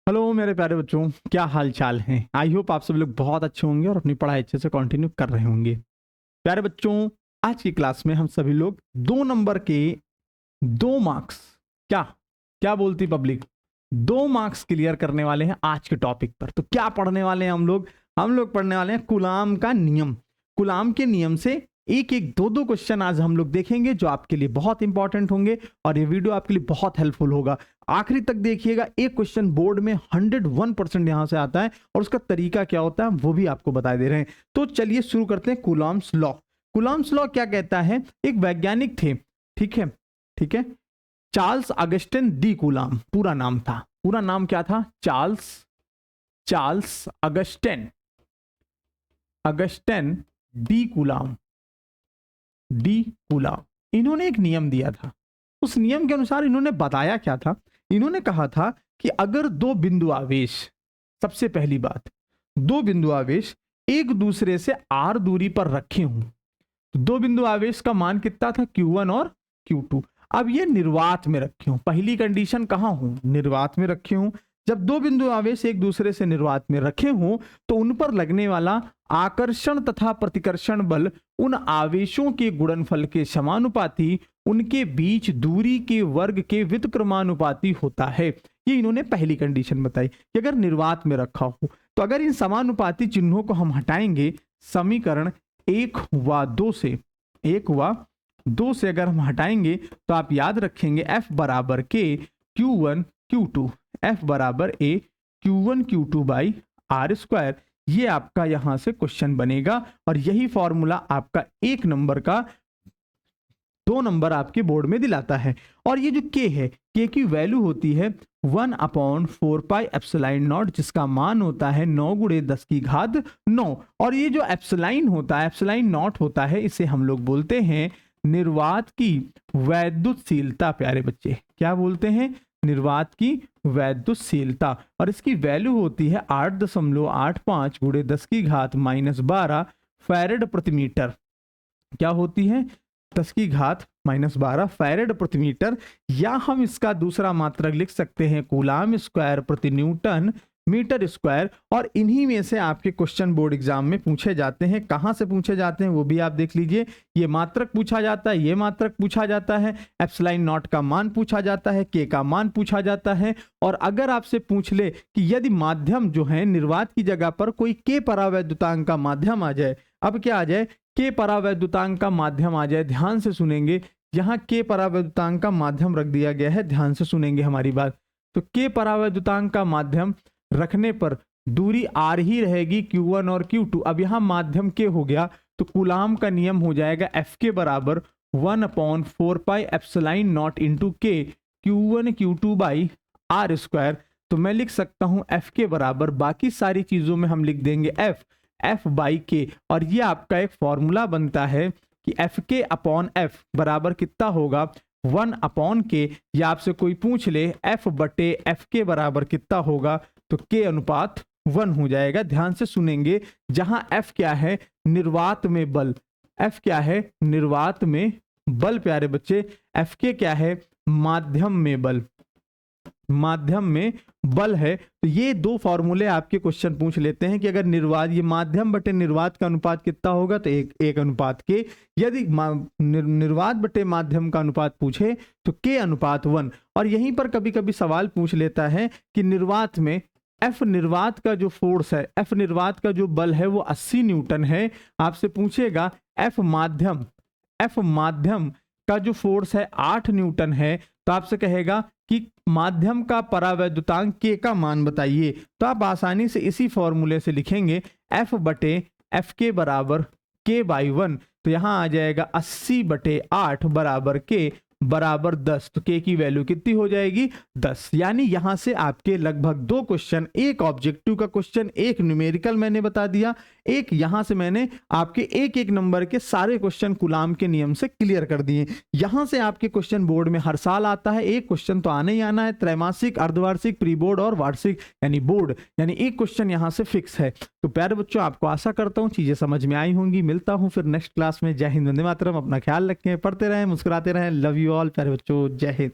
Hello मेरे प्यारे बच्चों, क्या हाल चाल है। आई होप आप सब लोग बहुत अच्छे होंगे और अपनी पढ़ाई अच्छे से कंटिन्यू कर रहे होंगे। प्यारे बच्चों, आज की क्लास में हम सभी लोग 2 नंबर के 2 मार्क्स, क्या क्या बोलती पब्लिक, 2 मार्क्स क्लियर करने वाले हैं आज के टॉपिक पर। तो क्या पढ़ने वाले हैं हम लोग पढ़ने वाले हैं गुलाम का नियम। गुलाम के नियम से एक एक दो दो क्वेश्चन आज हम लोग देखेंगे जो आपके लिए बहुत इंपॉर्टेंट होंगे और ये वीडियो आपके लिए बहुत हेल्पफुल होगा। आखिरी तक देखिएगा। एक क्वेश्चन बोर्ड में 101% यहां से आता है और उसका तरीका क्या होता है वो भी आपको बता दे रहे हैं। तो चलिए शुरू करते हैं। Coulomb's law. कूलॉम्स लॉ क्या कहता है? एक वैज्ञानिक थे, ठीक है, चार्ल्स अगस्टिन डी कूलाम पूरा नाम था। पूरा नाम क्या था? Charles Augustine D coulomb. इन्होंने एक नियम दिया था। उस नियम के अनुसार इन्होंने बताया क्या था? इन्होंने कहा था कि अगर दो बिंदु आवेश, सबसे पहली बात, दो बिंदु आवेश एक दूसरे से r दूरी पर रखे हों, तो दो बिंदु आवेश का मान कितना था? Q1 और Q2। अब ये निर्वात में रखे हों। पहली कंडीशन कहां हो? निर्वात में रखे हों। जब दो बिंदु आवेश एक दूसरे से निर्वात में रखे हों तो उन पर लगने वाला आकर्षण तथा प्रतिकर्षण बल उन आवेशों के गुणनफल के समानुपाती, उनके बीच दूरी के वर्ग के व्युत्क्रमानुपाती होता है। ये इन्होंने पहली कंडीशन बताई कि अगर निर्वात में रखा हो तो अगर इन समानुपाती चिन्हों को हम हटाएंगे, समीकरण 1 व 2 से अगर हम हटाएंगे तो आप याद रखेंगे F बराबर के Q1 Q2, F बराबर A Q1 Q2 by are square. ये आपका यहां से क्वेश्चन बनेगा और यही फॉर्मूला आपका 1 नंबर का 2 नंबर आपके बोर्ड में दिलाता है। और ये जो K है, K की वैल्यू होती है 1/4 पाई एप्सिलॉन नॉट, जिसका मान होता है 9 गुणे 10 की घात 9। और ये जो एप्सिलॉन होता है, एप्सिलॉन नॉट होता है, इसे हम लोग बोलते हैं निर्वात की वैद्युतशीलता। प्यारे बच्चे, क्या बोलते हैं? निर्वात की वैद्युतशीलता। और इसकी वैल्यू होती है 8.85 गुणे 10 की घात -12 फैरेड प्रति मीटर। क्या होती है? 10 की घात -12 फैरेड प्रति मीटर। या हम इसका दूसरा मात्रक लिख सकते हैं कूलाम स्क्वायर प्रति न्यूटन मीटर स्क्वायर। और इन्हीं में से आपके क्वेश्चन बोर्ड एग्जाम में पूछे जाते हैं। कहां से पूछे जाते हैं वो भी आप देख लीजिए। ये मात्रक पूछा जाता है, ये मात्रक पूछा जाता है, एप्सिलॉन नॉट का मान पूछा जाता है, के का मान पूछा जाता है। और अगर आपसे पूछ ले कि यदि माध्यम जो है निर्वात की जगह पर कोई के परावैद्युतांक का माध्यम आ जाए, अब क्या आ जाए? के परावैद्युतांक का माध्यम आ जाए। ध्यान से सुनेंगे, यहां के परावैद्युतांक का माध्यम रख दिया गया है, ध्यान से सुनेंगे हमारी बात। तो के परावैद्युतांक का माध्यम रखने पर दूरी आर ही रहेगी, Q1 और Q2। अब यहां माध्यम के हो गया तो कूलाम का नियम हो जाएगा F के बराबर 1/4 पाई एप्सिलॉन नॉट इंटू के Q1 Q2 by are square. तो मैं लिख सकता हूं F के बराबर, बाकी सारी चीजों में हम लिख देंगे F बाई के। और ये आपका एक फॉर्मूला बनता है कि F के अपॉन F बराबर कितना होगा? 1/K। या आपसे कोई पूछ ले F बटे F के बराबर कितना होगा, तो K अनुपात 1 हो जाएगा। ध्यान से सुनेंगे, जहां F क्या है? निर्वात में बल। F क्या है? निर्वात में बल। प्यारे बच्चे, F के क्या है? माध्यम में बल। माध्यम में बल है। तो ये दो फॉर्मूले आपके क्वेश्चन पूछ लेते हैं कि अगर निर्वात, ये माध्यम बटे निर्वात का अनुपात कितना होगा, तो 1:के। यदि निर्वात बटे माध्यम का अनुपात पूछे तो के अनुपात 1। और यहीं पर कभी कभी सवाल पूछ लेता है कि निर्वात में F निर्वात का जो फोर्स है, F निर्वात का जो बल है वो 80 न्यूटन है। आपसे पूछेगा F माध्यम का जो फोर्स है 8 न्यूटन है, तो आपसे कहेगा कि माध्यम का परावैद्युतांक के का मान बताइए। तो आप आसानी से इसी फॉर्मूले से लिखेंगे F बटे F के बराबर K बाई 1। तो यहां आ जाएगा 80 बटे 8 बराबर K बराबर 10। तो K की वैल्यू कितनी हो जाएगी? 10। यानी यहां से आपके लगभग 2 क्वेश्चन, एक ऑब्जेक्टिव का क्वेश्चन, एक न्यूमेरिकल मैंने बता दिया, एक यहां से मैंने आपके एक एक नंबर के सारे क्वेश्चन कूलाम के नियम से क्लियर कर दिए। यहां से आपके क्वेश्चन बोर्ड में हर साल आता है, एक क्वेश्चन तो आने ही आना है। त्रैमासिक, अर्धवार्षिक, प्री बोर्ड और वार्षिक यानी बोर्ड, यानी एक क्वेश्चन यहां से फिक्स है। तो प्यारे बच्चों, आपको आशा करता हूं चीजें समझ में आई होंगी। मिलता हूं फिर नेक्स्ट क्लास में। जय हिंद, वंदे मातरम। अपना ख्याल रखें, पढ़ते रहें, मुस्कुराते रहें। लव यू ऑल प्यारे बच्चों, जय हिंद।